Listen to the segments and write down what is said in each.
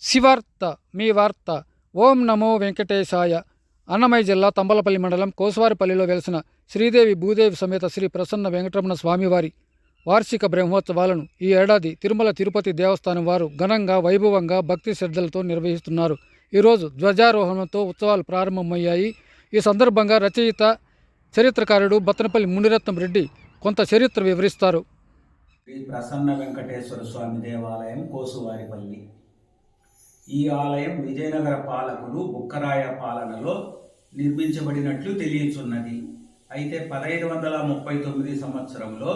శివార్త మీ వార్త. ఓం నమో వెంకటేశాయ. అన్నమయ్య జిల్లా తంబలపల్లి మండలం కోసువారిపల్లిలో వెలిసిన శ్రీదేవి భూదేవి సమేత శ్రీ ప్రసన్న వెంకటరమణ స్వామివారి వార్షిక బ్రహ్మోత్సవాలను ఈ ఏడాది తిరుమల తిరుపతి దేవస్థానం వారు ఘనంగా వైభవంగా భక్తి శ్రద్ధలతో నిర్వహిస్తున్నారు. ఈరోజు ధ్వజారోహణంతో ఉత్సవాలు ప్రారంభమయ్యాయి. ఈ సందర్భంగా రచయిత చరిత్రకారుడు బత్తనపల్లి మునిరత్నం రెడ్డి కొంత చరిత్ర వివరిస్తారు. శ్రీ ప్రసన్న వెంకటేశ్వర స్వామి దేవాలయం కోసువారిపల్లి. ఈ ఆలయం విజయనగర పాలకులు బుక్కరాయ పాలనలో నిర్మించబడినట్లు తెలియచున్నది. అయితే 1539 సంవత్సరంలో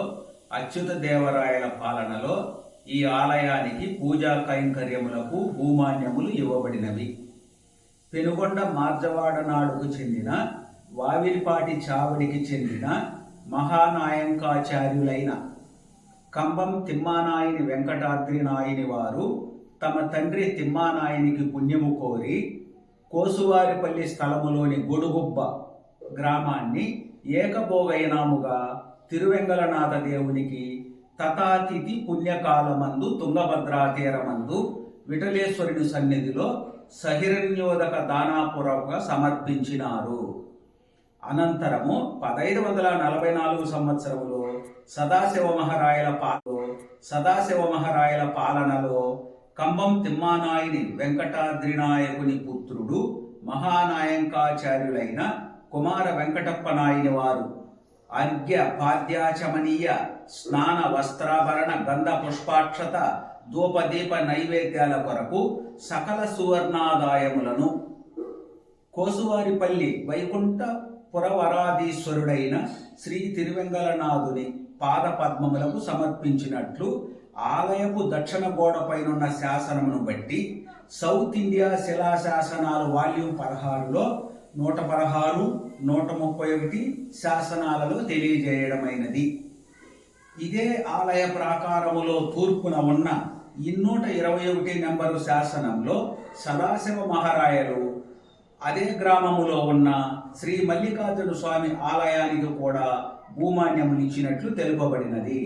అచ్యుత దేవరాయల పాలనలో ఈ ఆలయానికి పూజా కైంకర్యములకు భూమాన్యములు ఇవ్వబడినవి. పెనుగొండ మార్జవాడ నాడుకు చెందిన వావిలిపాటి చావడికి చెందిన మహానాయంకాచార్యులైన కంబం తిమ్మానాయని వెంకటాద్రి నాయని వారు తమ తండ్రి తిమ్మానాయనికి పుణ్యము కోరి కోసువారిపల్లి స్థలములోని గొడుగుబ్బ గ్రామాన్ని ఏకభోగయనాముగా తిరువెంగళనాథ దేవునికి తథాతిథి పుణ్యకాలమందు తుంగభద్రా తీరమందు విఠలేశ్వరుని సన్నిధిలో సహిరణ్యోదక దానాపూర్వక సమర్పించినారు. అనంతరము 1544 సంవత్సరంలో సదాశివ మహారాయల పాలనలో కంబం తిమ్మానాయని వెంకటాద్రి నాయకుని పుత్రుడు మహానాయంకాచార్యులైన కుమార వెంకటప్ప నాయని వారు అర్ఘ్య పాద్యాచమనీయ స్నాన వస్త్రాభరణ గంధ పుష్పాక్షత ధూపదీప నైవేద్యాల కొరకు సకల సువర్ణాదాయములను కోసువారిపల్లి వైకుంఠ పురవరాధీశ్వరుడైన శ్రీ తిరువెంగళనాథుని పాద పద్మములకు సమర్పించినట్లు ఆలయపు దక్షిణ గోడపైనున్న శాసనమును బట్టి సౌత్ ఇండియా శిలాశాసనాలు వాల్యూమ్ 16లో 116, 131 శాసనాలలో తెలియజేయడమైనది. ఇదే ఆలయ ప్రాకారములో తూర్పున ఉన్న 221 నెంబరు శాసనంలో సదాశివ మహారాయలు అదే గ్రామములో ఉన్న శ్రీ మల్లికార్జున స్వామి ఆలయానికి కూడా భూమాన్యమునిచ్చినట్లు తెలుపబడినది.